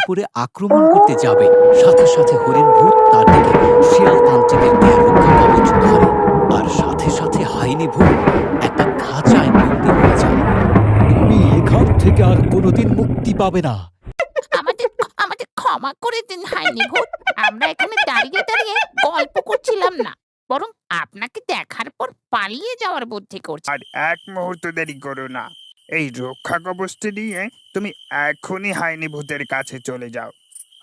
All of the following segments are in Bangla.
উপরে আক্রমণ করতে যাবে, সাথে সাথে হরিণ ভূত তার দিকে শিয়াল তান্ত্রিকের দেহ রক্ষা কবচ ধরে, আর সাথে সাথে হাইনি ভূত একটা খাঁচায় বন্দী হয়ে যায়। তুমি এখান থেকে আর কোনোদিন মুক্তি পাবে না। আমাদের আমাদের ক্ষমা করে দিন হাইনি ভূত। আমরা এখানে দাঁড়িয়ে দাঁড়িয়ে গল্প করছিলাম না, বরং আপনাকে দেখার পর পালিয়ে যাওয়ার বুদ্ধি করছি। আর এক মুহূর্ত দেরি করো না। এই রক্ষা কবচটি নিয়ে তুমি এখনই হাইনি ভূতের কাছে চলে যাও,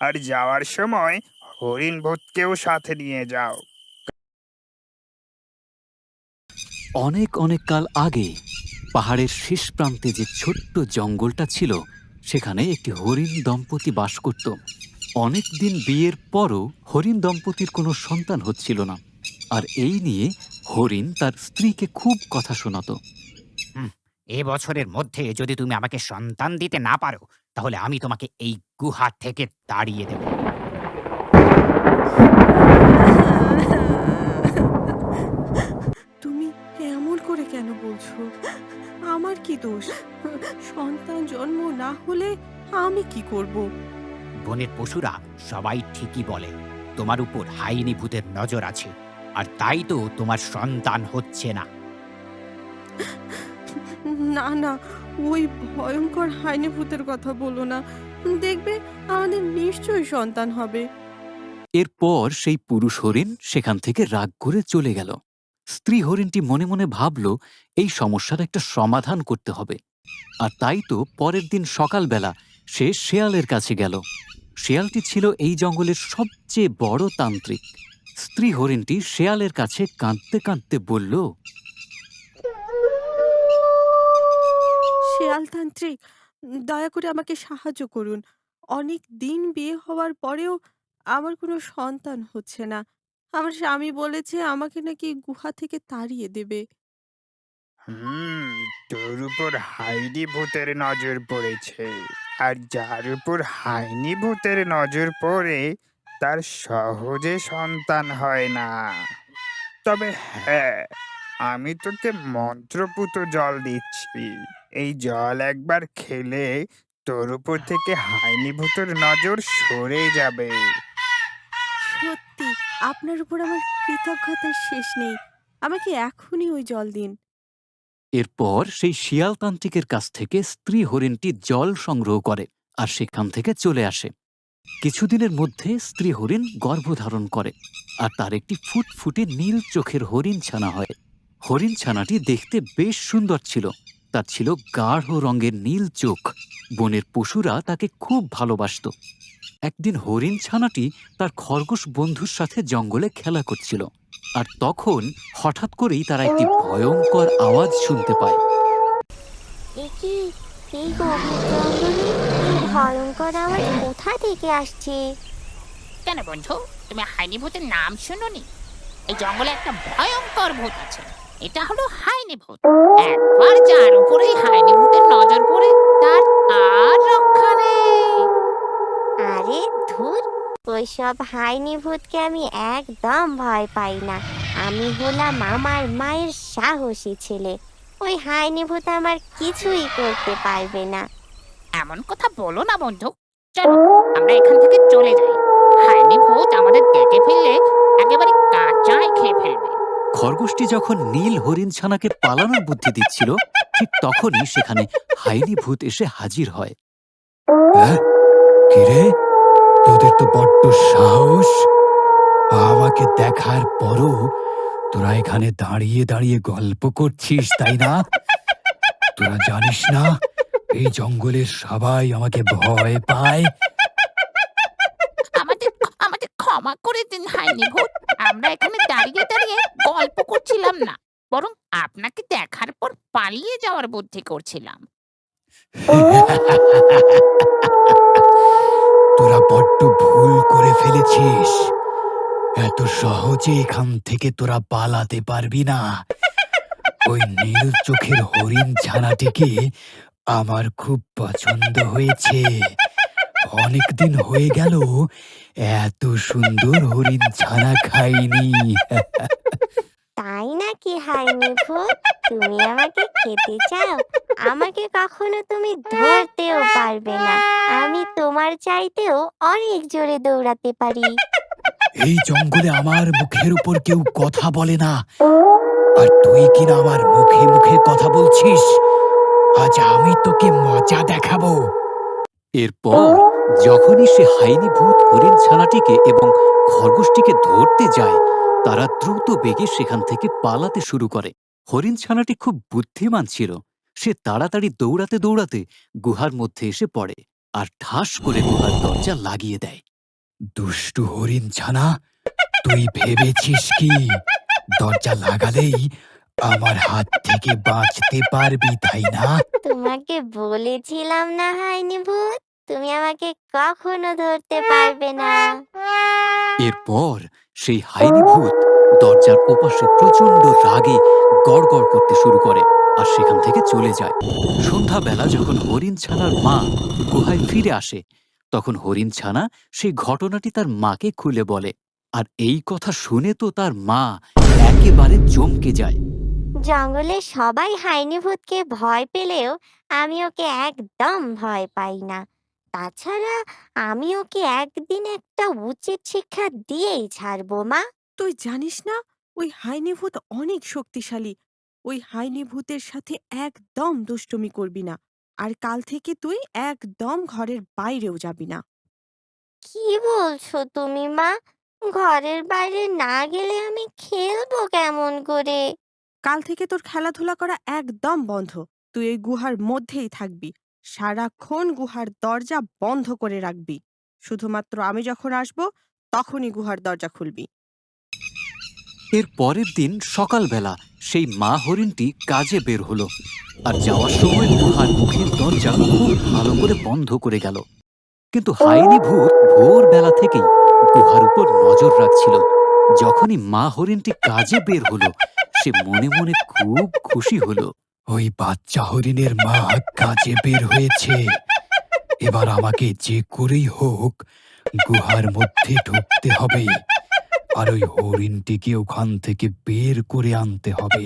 আর যাওয়ার সময় হরিণ ভূতকেও সাথে নিয়ে যাও। অনেক অনেক কাল আগে পাহাড়ের শেষ প্রান্তে যে ছোট্ট জঙ্গলটা ছিল, সেখানে একটি হরিণ দম্পতি বাস করত। অনেক দিন বিয়ের পরও হরিণ দম্পতির কোনো সন্তান হচ্ছিল না, আর এই নিয়ে হরিণ তার স্ত্রীকে খুব কথা শোনাতো। এ বছরের মধ্যে যদি তুমি আমাকে সন্তান দিতে না পারো, তাহলে আমি তোমাকে এই গুহা থেকে তাড়িয়ে দেব। তুমি এমন করে কেন বলছো? আমার কি দোষ? সন্তান জন্ম না হলে আমি কি করব? বনের পশুরা সবাই ঠিকই বলে, তোমার উপর হাইনি ভূতের নজর আছে, আর তাই তো তোমার সন্তান হচ্ছে না। না না, ওই ভয়ঙ্কর হাইনি ভূতের কথা বলো না। দেখবে আমাদের নিশ্চয়ই সন্তান হবে। এরপর সেই পুরুষ হরিণ সেখান থেকে রাগ করে চলে গেল। স্ত্রী হরিণটি মনে মনে ভাবল এই সমস্যার একটা সমাধান করতে হবে, আর তাই তো পরের দিন সকালবেলা সে শেয়ালের কাছে গেল। শেয়ালটি ছিল এই জঙ্গলের সবচেয়ে বড় তান্ত্রিক। স্ত্রী হরিণটি শেয়ালের কাছে কাঁদতে কাঁদতে বলল, শেয়ালতান্ত্রিক, দয়া করে আমাকে সাহায্য করুন। অনেক দিন বিয়ে হওয়ার পরেও আমার কোনো সন্তান হচ্ছে না। আমার স্বামী বলেছে আমাকে নাকি গুহা থেকে তাড়িয়ে দেবে। তোর উপর হাইনি ভূতের নজর পড়েছে, আর যার উপর হাইনি ভূতের নজর পড়ে তার সহজে সন্তান হয় না। তবে হ্যাঁ, আমি তোকে মন্ত্রপুত জল দিচ্ছি। এই জল একবার খেলে তোর উপর থেকে হাইনি ভূতের নজর সরে যাবে। সত্যি, আপনার উপর আমার কৃতজ্ঞতার শেষ নেই। আমাকে এখনই ওই জল দিন। এরপর সেই শিয়ালতান্ত্রিকের কাছ থেকে স্ত্রী হরিণটি জল সংগ্রহ করে আর সেখান থেকে চলে আসে। কিছুদিনের মধ্যে স্ত্রী হরিণ গর্ভধারণ করে, আর তার একটি ফুটফুটে নীল চোখের হরিণ ছানা হয়। হরিণ ছানাটি দেখতে বেশ সুন্দর ছিল, তার ছিল গাঢ় রঙের নীল চোখ। বনের পশুরা তাকে খুব ভালোবাসত। একদিন হরিণ ছানাটি তার খরগোশ বন্ধুর সাথে জঙ্গলে খেলা করছিল, আর তখন হঠাৎ করেই তারা একটি ভয়ঙ্কর আওয়াজ শুনতে পায়। এই গভীর জঙ্গলে এই ভয়ঙ্কর আওয়াজ কোথা থেকে আসছে? কেন বন্ধু, তুমি হাইনি ভূতের নাম শুনোনি? এই জঙ্গলে একটা ভয়ঙ্কর ভূত আছে। এটা হলো হাইনি ভূত। একবার যার উপরেই হাইনি ভূতের নজর পড়ে, তার আর রক্ষা নেই। আরে ধুর, ওইসব হাইনি ভূতকে আমি একদম ভয় পাই না। আমি হলাম আমার মায়ের সাহসী ছেলে। ওই হাইনি ভূত আমার কিছুই করতে পারবে না। এমন কথা বলো না বন্ধু। চলো আমরা এখান থেকে চলে যাই। হাইনি ভূত আমাদের দেখে ফেললে একেবারে কাঁচাই খেয়ে ফেলবে। খরগোশটি যখন নীল হরিণ ছানাকে পালানোর বুদ্ধি দিচ্ছিল, ঠিক তখনই সেখানে হাইনি ভূত এসে হাজির হয়। কিরে, তোদের তো বড্ড সাহস! আমাকে দেখার পরও তোরা এখানে দাঁড়িয়ে দাঁড়িয়ে গল্প করছিস, তাই না? তোরা জানিস না এই জঙ্গলের সবাই আমাকে ভয় পায়? আমাদের আমাদের ক্ষমা করে দিন হাইনি ভূত। আমরা এখানে দাঁড়িয়ে দাঁড়িয়ে গল্প করছিলাম না, বরং আপনাকে দেখার পর পালিয়ে যাওয়ার বুদ্ধি করছিলাম। তোরা বড্ড ভুল করে ফেলেছিস। এত সহজে এখান থেকে তোরা পালাতে পারবি না। ওই নীল চোখের হরিণ ছানাটিকে আমার খুব পছন্দ হয়েছে। অনেকদিন হয়ে গেল এত সুন্দর হরিণ ছানা খাইনি। তাই নাকি হাইনি ভূত? তুমি আমাকে খেতে চাও? আমাকে কখনো তুমি ধরতেও পারবে না। আমি তোমার চাইতেও অনেক জোরে দৌড়াতে পারি। এই জঙ্গলে আমার মুখের উপর কেউ কথা বলে না, আর তুই কিনা আমার মুখে মুখে কথা বলছিস। আজ আমি তোকে মজা দেখাবো। এরপর যখনই সে হাইনি ভূত হরিণ ছানাটিকে এবং খরগোশটিকে ধরতে যায়, তারা দ্রুত বেগে সেখান থেকে পালাতে শুরু করে। হরিণ ছানাটি খুব বুদ্ধিমান ছিল। সে তাড়াতাড়ি দৌড়াতে দৌড়াতে গুহার মধ্যে এসে পড়ে আর ঠাস করে গুহার দরজা লাগিয়ে দেয়। দুষ্টু হরিণ ছানা, তুই ভেবেছিস কি দরজা লাগালেই আমার হাত থেকে বাঁচতে পারবি, তাই না? তোমাকে বলেছিলাম না হাইনি ভূত, তুমি আমাকে কখনো ধরতে পারবে না। এরপর সেই হাইনি ভূত দরজার ওপাশে প্রচন্ড রাগে গড়গড় করতে শুরু করে আর সেখান থেকে চলে যায়। সন্ধ্যাবেলা যখন হরিণ ছানার মা গুহায় ফিরে আসে, তখন হরিণ ছানা সেই ঘটনাটি তার মাকে খুলে বলে। আর এই কথা শুনে তো তার মা একেবারে চমকে যায়। জঙ্গলে সবাই হাইনি ভূতকে ভয় পেলেও আমি ওকে একদম ভয় পাই না। তাছাড়া আমি ওকে একদিন একটা উচিত শিক্ষা দিয়েই ছাড়বো, মা। তুই জানিস না ওই হাইনি ভূত অনেক শক্তিশালী। ওই হাইনি ভূতের সাথে একদম দুষ্টুমি করবি না। আর কাল থেকে তুই একদম ঘরের বাইরেও যাবি না। কি বলছো তুমি, মা? ঘরের বাইরে না গেলে আমি খেলবো কেমন করে? কাল থেকে তোর খেলাধুলা করা একদম বন্ধ। তুই এই গুহার মধ্যেই থাকবি। সারাক্ষণ গুহার দরজা বন্ধ করে রাখবি। শুধুমাত্র আমি যখন আসব তখনই গুহার দরজা খুলবি। এর পরের দিন সকালবেলা সেই মা হরিণটি কাজে বের হলো আর যাওয়ার সময় গুহার মুখের দরজা খুব ভালো করে বন্ধ করে গেল। কিন্তু হাইনি ভূত ভোরবেলা থেকেই গুহার উপর নজর রাখছিল। যখনই মা হরিণটি কাজে বের হলো, সে মনে মনে খুব খুশি হলো। ওই বাচ্চা হরিণের মা কাজে বের হয়েছে। এবার আমাকে যে করেই হোক গুহার মধ্যে ঢুকতে হবে, আর ওই হরিণটিকে ওখান থেকে বের করে আনতে হবে।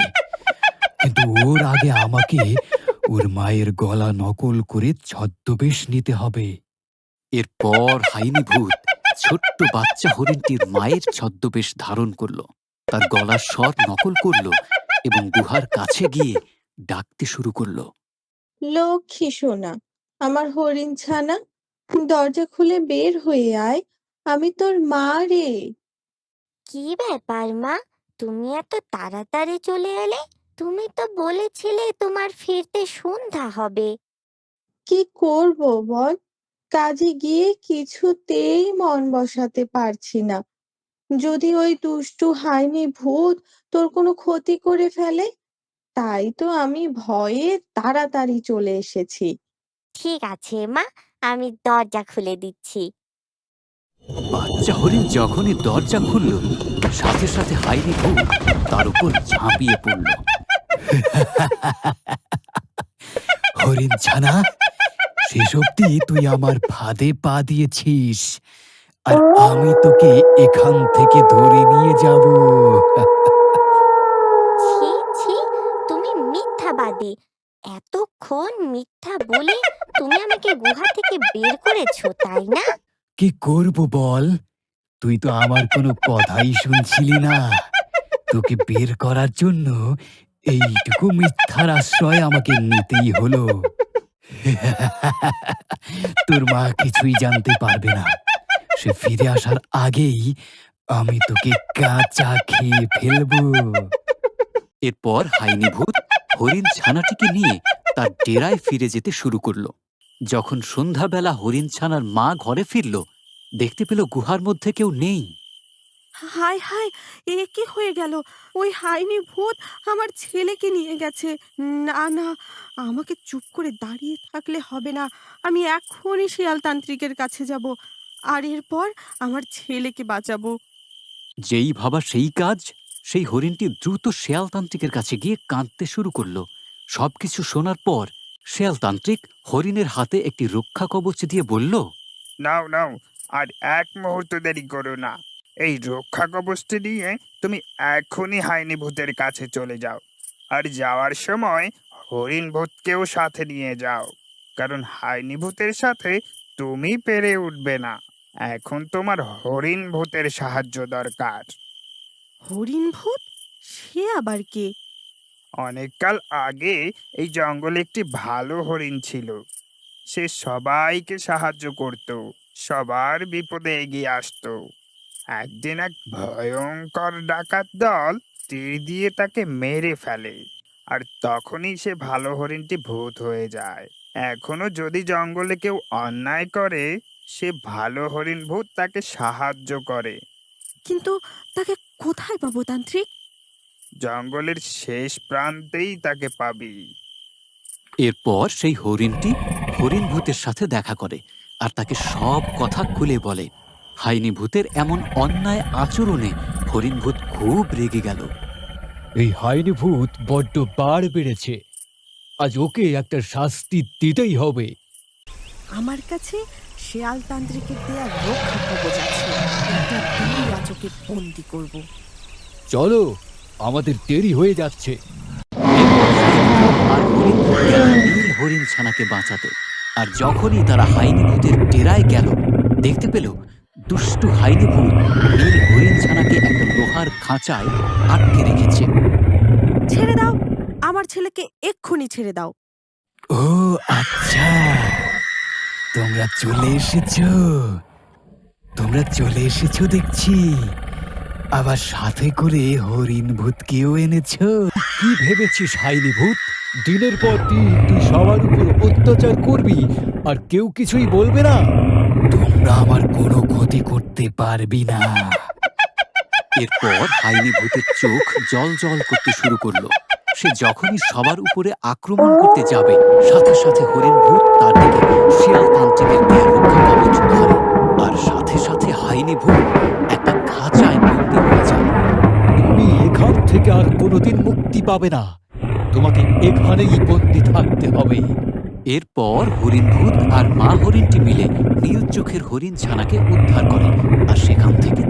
কিন্তু ওর আগে আমাকে ওর মায়ের গলা নকল করে ছদ্মবেশ নিতে হবে। এরপর হাইনি ভূত ছোট্ট বাচ্চা হরিণটির মায়ের ছদ্মবেশ ধারণ করলো, তার গলার স্বর নকল করলো এবং গুহার কাছে গিয়ে ডাকতে শুরু করলো। লক্ষ্মী সোনা, আমার হরিণ ছানা, দরজা খুলে বের হয়ে আয়। আমি তোর মা রে। কি ব্যাপার, মা? তুমি এত তাড়াতাড়ি চলে এলে? তুমি তো বলেছিলে তোমার ফিরতে সন্ধ্যা হবে। কি করব বল, কাজে গিয়ে কিছুতেই মন বসাতে পারছি না। যদি ওই দুষ্টু হাইনি ভূত তোর কোনো ক্ষতি করে ফেলে, তাই তো আমি ভয়ে তাড়াতাড়ি চলে এসেছি। ঠিক আছে, মা, আমি দরজা খুলে দিচ্ছি। বাচ্চা হরিণ যখনই দরজা খুলল, সাথে সাথে হাইনি ভূত তার উপর ঝাঁপিয়ে পড়ল। হরিণ ছানা, শেষ অব্দি তুই আমার ফাঁদে পা দিয়েছিস, আর আমি তোকে এখান থেকে ধরে নিয়ে যাব। ছি ছি, তুমি মিথ্যাবাদী। এতক্ষণ মিথ্যা বলে তুমি আমাকে গুহা থেকে বের করেছো, তাই না? কি করব বল? তুই তো আমার কোনো কথাই শুনছিলি না। তোকে বের করার জন্য এইটুকু মিথ্যার আশ্রয় আমাকে নিতেই হলো। তোর মা কিছুই জানতে পারবে না। সে ফিরে আসার আগেই আমি তোকে কাঁচা খেয়ে ফেলবো। এরপর হাইনি ভূত হরিণ ছানাটিকে নিয়ে তার ডেরায় ফিরে যেতে শুরু করলো। যখন সন্ধ্যাবেলা হরিণ ছানার মা ঘরে ফিরল, দেখতে পেল গুহার মধ্যে কেউ নেই। হায় হায়, এ কি হয়ে গেল? ওই হাইনি ভূত আমার ছেলেকে নিয়ে গেছে। না না, আমাকে চুপ করে দাঁড়িয়ে থাকলে হবে না। আমি এক্ষুনি শিয়াল তান্ত্রিকের কাছে যাব আর এরপর আমার ছেলেকে বাঁচাবো। যেই ভাবা সেই কাজ। সেই হরিণটি দ্রুত শেয়ালতান্ত্রিকের কাছে গিয়ে কাঁদতে শুরু করলো। সবকিছু শোনার পর শেয়ালতান্ত্রিক হরিণের হাতে একটি রক্ষা কবচ দিয়ে বলল, নাও নাও, আর এক মুহূর্ত দেরি করো না। এই রক্ষা কবচটি নিয়ে তুমি এখনই হাইনি ভূতের কাছে চলে যাও। আর যাওয়ার সময় হরিণ ভূতকেও সাথে নিয়ে যাও, কারণ হাইনি ভূতের সাথে তুমি পেরে উঠবে না। এখন তোমার হরিণ ভূতের সাহায্য দরকার। হরিণ ভূত? সে আবার কে? অনেককাল আগে এই জঙ্গলে একটি ভালো হরিণ ছিল। সে সবাইকে সাহায্য করত, সবার বিপদে এগিয়ে আসতো। একদিন এক ভয়ঙ্কর ডাকাত দল তীর দিয়ে তাকে মেরে ফেলে, আর তখনই সে ভালো হরিণটি ভূত হয়ে যায়। এখনো যদি জঙ্গলে কেউ অন্যায় করে, সে ভালো হরিণ ভূত তাকে সাহায্য করে। কিন্তু তাকে কোথায় পাবো তান্ত্রিক? জঙ্গলের শেষ প্রান্তেই তাকে পাবি। এরপর সেই হরিণটি হরিণ ভূতের সাথে দেখা করে আর তাকে সব কথা খুলে বলে। হাইনি ভূতের এমন অন্যায় আচরণে হরিণ ভূত খুব রেগে গেল। এই হাইনি ভূত বড্ড বার বেড়েছে, আজ ওকে একটা শাস্তি দিতেই হবে। আমার কাছে শেয়াল তান্ত্রিকের দেয়া রক্ষা কবচ আছে, একটা দুই রাজকে বন্দি করব। চলো, আমাদের দেরি হয়ে যাচ্ছে। আর হরিণ ভূত গেল নীল হরিণ ছানাকে বাঁচাতে। আর যখনই তারা হাইনি ভূতের ডেরায় গেল, দেখতে পেল দুষ্টু হাইনি ভূত নীল হরিণ ছানাকে একটা লোহার খাঁচায় আটকে রেখেছে। ছেড়ে দাও, আমার ছেলেকে এক্ষুনি ছেড়ে দাও। ও আচ্ছা, তোমরা চলে এসেছো দেখছি। আবার সাথে করে হরিণ ভূতকেও এনেছো। কি ভেবেছিস হাইনি ভূত? দিনের পর দিন তুই সবার উপর অত্যাচার করবি আর কেউ কিছুই বলবে না? তোমরা আমার কোনো ক্ষতি করতে পারবি না। এরপর হাইনি ভূতের চোখ জল জল করতে শুরু করলো। সে যখনই সবার উপরে আক্রমণ করতে যাবে, সাথে সাথে হরিণ ভূত তার দিকে শিয়াল তান্ত্রিকের দেয়া রক্ষা কবচ ধরে, আর সাথে সাথে হাইনি ভূত একটা খাঁচায় বন্দী হয়ে যায়। তুমি এখান থেকে আর কোনোদিন মুক্তি পাবে না, তোমাকে এখানেই বন্দি থাকতে হবে। এরপর হরিণ ভূত আর মা হরিণটি মিলে নীল চোখের হরিণ ছানাকে উদ্ধার করে আর সেখান থেকে